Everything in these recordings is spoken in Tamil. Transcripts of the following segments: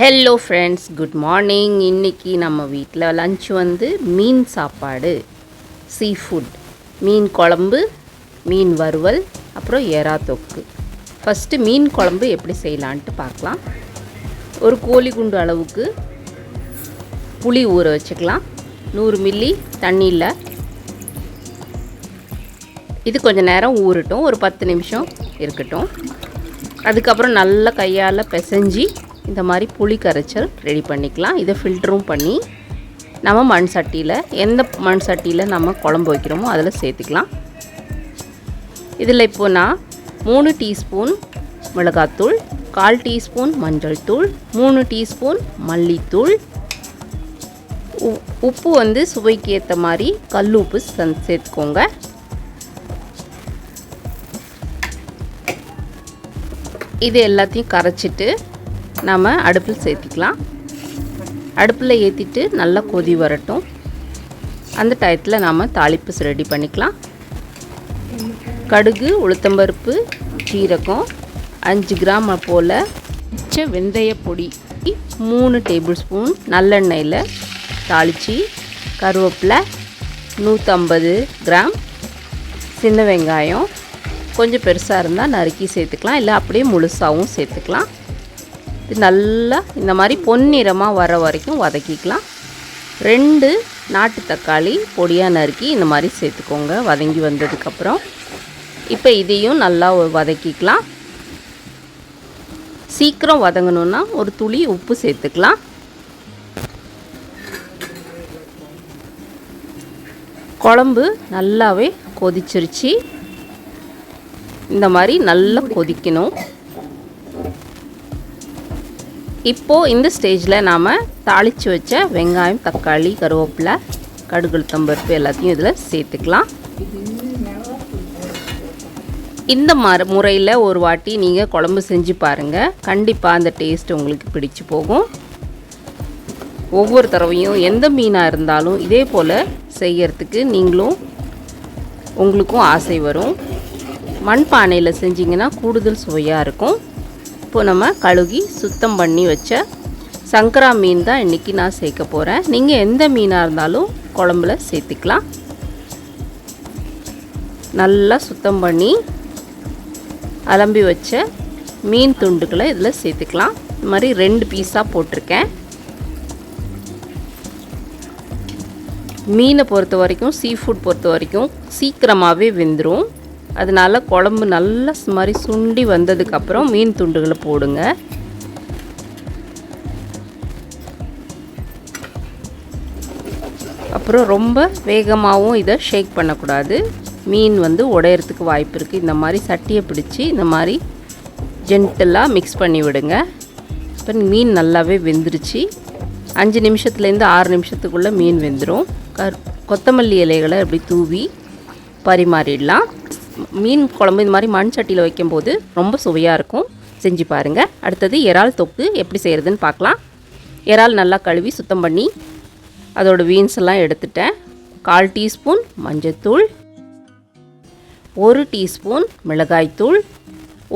Hello friends, good morning. இன்றைக்கி நம்ம வீட்டில் லஞ்ச் வந்து மீன் சாப்பாடு, சீ ஃபுட், மீன் குழம்பு, மீன் வறுவல், அப்புறம் எறா தொக்கு. ஃபஸ்ட்டு மீன் குழம்பு எப்படி செய்யலான்ட்டு பார்க்கலாம். ஒரு கோழி குண்டு அளவுக்கு புளி ஊற வச்சுக்கலாம். 100 மில்லி தண்ணியில் இது கொஞ்சம் நேரம் ஊறட்டும், ஒரு 10 நிமிஷம் இருக்கட்டும். அதுக்கப்புறம் நல்லா கையால் பிசைஞ்சி இந்த மாதிரி புளி கரைச்சல் ரெடி பண்ணிக்கலாம். இதை ஃபில்டரும் பண்ணி நம்ம மண் சட்டியில், எந்த மண் சட்டியில் நம்ம குழம்பு வைக்கிறோமோ அதில் சேர்த்துக்கலாம். இதில் இப்போது நான் 3 டீஸ்பூன் மிளகாத்தூள், 1/4 டீஸ்பூன் மஞ்சள் தூள், 3 டீஸ்பூன் மல்லித்தூள், உப்பு வந்து சுவைக்கு ஏற்ற மாதிரி கல் உப்பு சேர்த்துக்கோங்க. இது எல்லாத்தையும் கரைச்சிட்டு நம்ம அடுப்பில் சேர்த்திக்கலாம். அடுப்பில் ஏற்றிட்டு நல்லா கொதி வரட்டும். அந்த டயத்தில் நாம் தாளிப்பு ரெடி பண்ணிக்கலாம். கடுகு, உளுத்தம்பருப்பு, சீரகம், 5 கிராம் போல் வெந்தய பொடி, 3 டேபிள் ஸ்பூன் நல்லெண்ணெயில் தாளித்து, கருவேப்பிலை, 150 கிராம் சின்ன வெங்காயம், கொஞ்சம் பெருசாக இருந்தால் நறுக்கி சேர்த்துக்கலாம், இல்லை அப்படியே முழுசாகவும் சேர்த்துக்கலாம். இது நல்லா இந்த மாதிரி பொன்னிறமாக வர வரைக்கும் வதக்கிக்கலாம். 2 நாட்டு தக்காளி பொடியாக நறுக்கி இந்த மாதிரி சேர்த்துக்கோங்க வதங்கி வந்ததுக்கப்புறம். இப்போ இதையும் நல்லா வதக்கிக்கலாம். சீக்கிரம் வதங்கணுன்னா ஒரு துளி உப்பு சேர்த்துக்கலாம். குழம்பு நல்லாவே கொதிச்சிருச்சு. இந்த மாதிரி நல்லா கொதிக்கணும். இப்போது இந்த ஸ்டேஜில் நாம் தாளித்து வச்ச வெங்காயம், தக்காளி, கருவேப்பிலை, கடுகு, உளுத்தம்பருப்பு எல்லாத்தையும் இதில் சேர்த்துக்கலாம். இந்த முறையில் ஒரு வாட்டி நீங்கள் குழம்பு செஞ்சு பாருங்கள். கண்டிப்பாக அந்த டேஸ்ட் உங்களுக்கு பிடிச்சு போகும். ஒவ்வொரு தடவையும் எந்த மீனாக இருந்தாலும் இதே போல் செய்யறதுக்கு உங்களுக்கும் ஆசை வரும். மண்பானையில் செஞ்சிங்கன்னா கூடுதல் சுவையாக இருக்கும். இப்போது நம்ம கழுகி சுத்தம் பண்ணி வச்ச சங்கரா மீன் தான் இன்றைக்கி நான் சேர்க்க போகிறேன். நீங்கள் எந்த மீனாக இருந்தாலும் குழம்புல சேர்த்துக்கலாம். நல்லா சுத்தம் பண்ணி அலம்பி வச்ச மீன் துண்டுகளை இதில் சேர்த்துக்கலாம். இந்த மாதிரி 2 பீஸாக போட்டிருக்கேன். மீனை பொறுத்த வரைக்கும், சீ ஃபுட் பொறுத்த வரைக்கும் சீக்கிரமாகவே வெந்துடும். அதனால் குழம்பு நல்லா மாதிரி சுண்டி வந்ததுக்கப்புறம் மீன் துண்டுகளை போடுங்க. அப்புறம் ரொம்ப வேகமாகவும் இதை ஷேக் பண்ணக்கூடாது. மீன் வந்து உடையறதுக்கு வாய்ப்பு இருக்குது. இந்த மாதிரி சட்டியை பிடிச்சி இந்த மாதிரி ஜென்டலாக மிக்ஸ் பண்ணி விடுங்க. இப்போ மீன் நல்லாவே வெந்துருச்சு. 5 நிமிஷத்துலேருந்து 6 நிமிஷத்துக்குள்ளே மீன் வெந்துடும். கொத்தமல்லி இலைகளை அப்படி தூவி பரிமாறிடலாம். மீன் குழம்பு இந்த மாதிரி மண் சட்டியில் வைக்கும்போது ரொம்ப சுவையாக இருக்கும். செஞ்சு பாருங்கள். அடுத்தது இறால் தொக்கு எப்படி செய்கிறதுன்னு பார்க்கலாம். இறால் நல்லா கழுவி சுத்தம் பண்ணி அதோட வீன்ஸ் எல்லாம் எடுத்துட்டேன். 1/4 டீஸ்பூன் மஞ்சத்தூள், 1 டீஸ்பூன் மிளகாய்த்தூள்,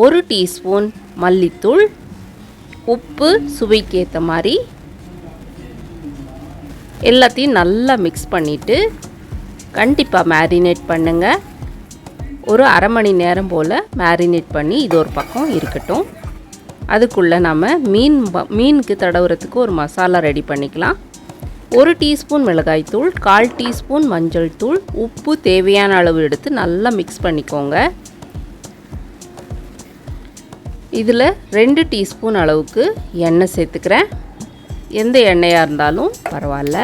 1 டீஸ்பூன் மல்லித்தூள், உப்பு சுவைக்கு ஏற்ற மாதிரி எல்லாத்தையும் நல்லா மிக்ஸ் பண்ணிவிட்டு கண்டிப்பாக மேரினேட் பண்ணுங்கள். ஒரு அரை மணி நேரம் போல் மேரினேட் பண்ணி இது ஒரு பக்கம் இருக்கட்டும். அதுக்குள்ளே நம்ம மீனுக்கு தடவுறதுக்கு ஒரு மசாலா ரெடி பண்ணிக்கலாம். 1 டீஸ்பூன் மிளகாய்த்தூள், 1/4 டீஸ்பூன் மஞ்சள் தூள், உப்பு தேவையான அளவு எடுத்து நல்லா மிக்ஸ் பண்ணிக்கோங்க. இதில் 2 டீஸ்பூன் அளவுக்கு எண்ணெய் சேர்த்துக்கிறேன். எந்த எண்ணெயாக இருந்தாலும் பரவாயில்ல.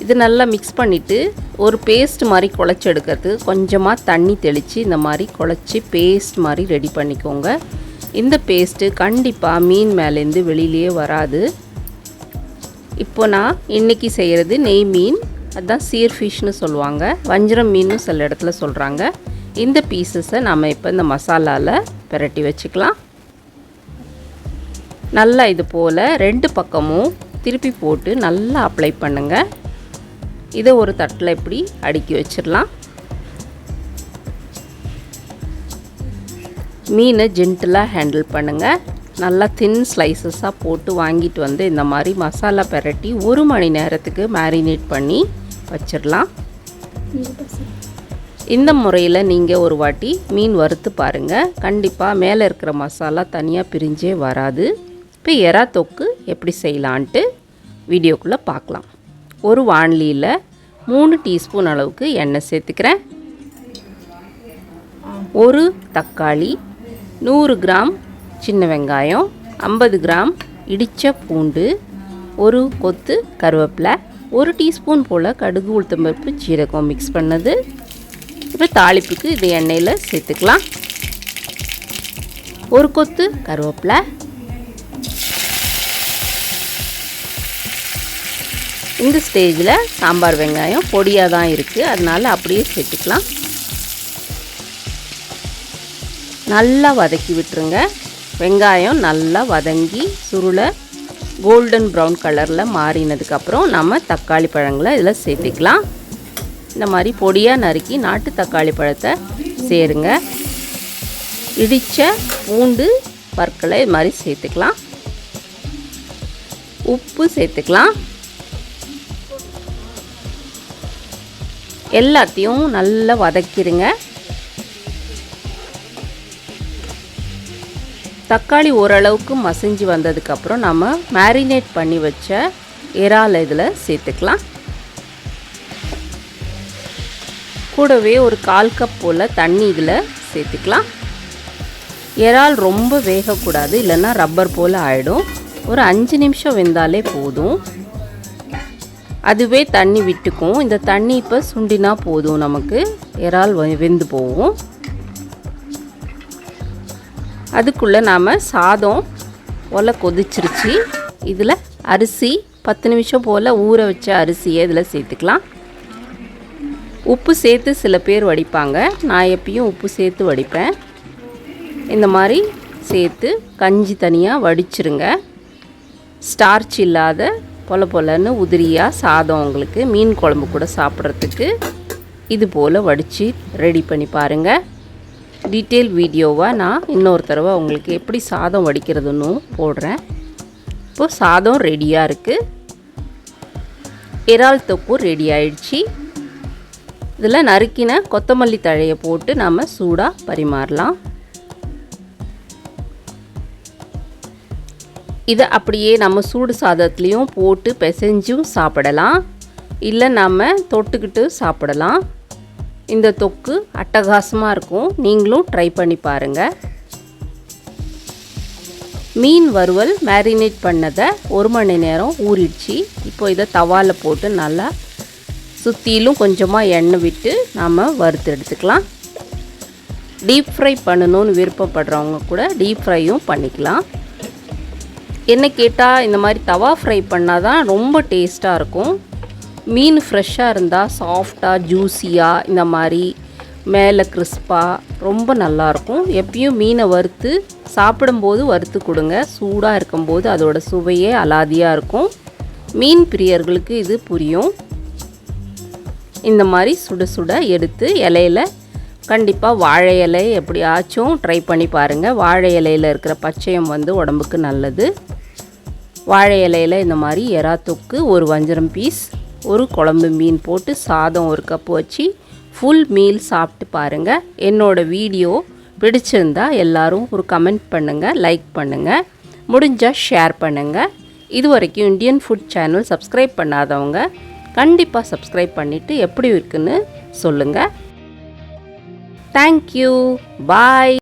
இது நல்லா மிக்ஸ் பண்ணிவிட்டு ஒரு பேஸ்ட் மாதிரி குழச்சி எடுக்கிறதுக்கு கொஞ்சமாக தண்ணி தெளித்து இந்த மாதிரி குழச்சி பேஸ்ட் மாதிரி ரெடி பண்ணிக்கோங்க. இந்த பேஸ்ட்டு கண்டிப்பாக மீன் மேலேருந்து வெளியிலேயே வராது. இப்போ நான் இன்றைக்கி செய்கிறது நெய் மீன், அதுதான் சீர் ஃபிஷ்னு சொல்லுவாங்க. வஞ்சரம் மீன் சில இடத்துல சொல்கிறாங்க. இந்த பீசஸை நம்ம இப்போ இந்த மசாலாவில் பிரட்டி வச்சுக்கலாம். நல்லா இது போல் 2 பக்கமும் திருப்பி போட்டு நல்லா அப்ளை பண்ணுங்கள். இதை ஒரு தட்டில் இப்படி அடுக்கி வச்சிடலாம். மீனை ஜென்டலாக ஹேண்டில் பண்ணுங்கள். நல்லா தின் ஸ்லைசஸாக போட்டு வாங்கிட்டு வந்து இந்த மாதிரி மசாலா பெரட்டி 1 மணி நேரத்துக்கு மேரினேட் பண்ணி வச்சிடலாம். இந்த முறையில் நீங்கள் ஒரு வாட்டி மீன் வறுத்து பாருங்கள். கண்டிப்பாக மேலே இருக்கிற மசாலா தனியாக பிரிஞ்சே வராது. இப்போ எறா தொக்கு எப்படி செய்யலான்ட்டு வீடியோக்குள்ளே பார்க்கலாம். ஒரு வாணலியில் 3 டீஸ்பூன் அளவுக்கு எண்ணெய் சேர்த்துக்கிறேன். 1 தக்காளி, 100 கிராம் சின்ன வெங்காயம், 50 கிராம் இடித்த பூண்டு, 1 கொத்து கருவேப்பிலை, 1 டீஸ்பூன் போல் கடுகு, உளுத்தம்பருப்பு, ஜீரகம் மிக்ஸ் பண்ணது. இப்போ தாளிப்புக்கு இது எண்ணெயில் சேர்த்துக்கலாம். 1 கொத்து கருவேப்பிலை, இந்த ஸ்டேஜில் சாம்பார் வெங்காயம் பொடியாக தான் இருக்குது, அதனால் அப்படியே சேர்த்துக்கலாம். நல்லா வதக்கி விட்டுருங்க. வெங்காயம் நல்லா வதங்கி சுருளை கோல்டன் ப்ரௌன் கலரில் மாறினதுக்கப்புறம் நம்ம தக்காளி பழங்களை இதில் சேர்த்துக்கலாம். இந்த மாதிரி பொடியாக நறுக்கி நாட்டு தக்காளி பழத்தை சேருங்க. இடித்த பூண்டு பற்களை இது மாதிரி சேர்த்துக்கலாம். உப்பு சேர்த்துக்கலாம். எல்லாத்தையும் நல்லா வதக்கிடுங்க. தக்காளி ஓரளவுக்கு மசிஞ்சு வந்ததுக்கப்புறம் நம்ம மேரினேட் பண்ணி வச்ச இறால் இதில் சேர்த்துக்கலாம். கூடவே ஒரு 1/4 கப் போல் தண்ணி இதில் சேர்த்துக்கலாம். இறால் ரொம்ப வேகக்கூடாது, இல்லைன்னா ரப்பர் போல் ஆகிடும். ஒரு 5 நிமிஷம் வெந்தாலே போதும். அதுவே தண்ணி விட்டுக்கும். இந்த தண்ணி இப்போ சுண்டினா போதும், நமக்கு இறால் வெந்து போகும். அதுக்குள்ளே நாம் சாதம் ஒலை கொதிச்சிருச்சு. இதில் அரிசி 10 நிமிஷம் போல் ஊற வச்ச அரிசியை இதில் சேர்த்துக்கலாம். உப்பு சேர்த்து சில பேர் வடிப்பாங்க, நான் எப்பயும் உப்பு சேர்த்து வடிப்பேன். இந்த மாதிரி சேர்த்து கஞ்சி தனியாக வடிச்சிருங்க. ஸ்டார்ச் இல்லாத பொல பொலன்னு உதிரியாக சாதம் உங்களுக்கு மீன் குழம்பு கூட சாப்பிட்றதுக்கு இது போல் வடித்து ரெடி பண்ணி பாருங்கள். டீட்டெயில் வீடியோவாக நான் இன்னொரு தடவை உங்களுக்கு எப்படி சாதம் வடிக்கிறதுன்னு போடுறேன். இப்போது சாதம் ரெடியாக இருக்குது. இறால் தொக்கும் ரெடி ஆயிடுச்சு. இதில் நறுக்கின கொத்தமல்லி தழையை போட்டு நம்ம சூடாக பரிமாறலாம். இதை அப்படியே நம்ம சூடு சாதத்துலேயும் போட்டு பிசைஞ்சும் சாப்பிடலாம், இல்லை நம்ம தொட்டுக்கிட்டு சாப்பிடலாம். இந்த தொக்கு அட்டகாசமாக இருக்கும். நீங்களும் ட்ரை பண்ணி பாருங்கள். மீன் வறுவல் மேரினேட் பண்ணதை 1 மணி நேரம் ஊறிடுச்சு. இப்போ இதை தவாவில் போட்டு நல்லா சுற்றிலும் கொஞ்சமாக எண்ணெய் விட்டு நாம் வறுத்து எடுத்துக்கலாம். டீப் ஃப்ரை பண்ணணும்னு விருப்பப்படுறவங்க கூட டீப் ஃப்ரையும் பண்ணிக்கலாம். என்ன கேட்டால் இந்த மாதிரி தவா ஃப்ரை பண்ணால் தான் ரொம்ப டேஸ்ட்டாக இருக்கும். மீன் ஃப்ரெஷ்ஷாக இருந்தால் சாஃப்டாக ஜூஸியாக இந்த மாதிரி மேலே கிறிஸ்பாக ரொம்ப நல்லாயிருக்கும். எப்பயும் மீனை வறுத்து சாப்பிடும்போது வறுத்து கொடுங்க. சூடாக இருக்கும்போது அதோட சுவையே அலாதியாக இருக்கும். மீன் பிரியர்களுக்கு இது புரியும். இந்த மாதிரி சுட சுட எடுத்து இலையில் கண்டிப்பாக வாழை இலை எப்படியாச்சும் ட்ரை பண்ணி பாருங்கள். வாழை இலையில் இருக்கிற பச்சையம் உடம்புக்கு நல்லது. வாழை இலையில் இந்த மாதிரி எறா தொக்கு, ஒரு வஞ்சரம் பீஸ், ஒரு குழம்பு மீன் போட்டு சாதம் 1 கப் வச்சு ஃபுல் மீல் சாப்பிட்டு பாருங்கள். என்னோடய வீடியோ பிடிச்சிருந்தா எல்லோரும் ஒரு கமெண்ட் பண்ணுங்கள், லைக் பண்ணுங்கள், முடிஞ்சால் ஷேர் பண்ணுங்கள். இது வரைக்கும் இந்தியன் ஃபுட் சேனல் சப்ஸ்கிரைப் பண்ணாதவங்க கண்டிப்பாக சப்ஸ்கிரைப் பண்ணிவிட்டு எப்படி இருக்குன்னு சொல்லுங்கள். தேங்க்யூ, பாய்.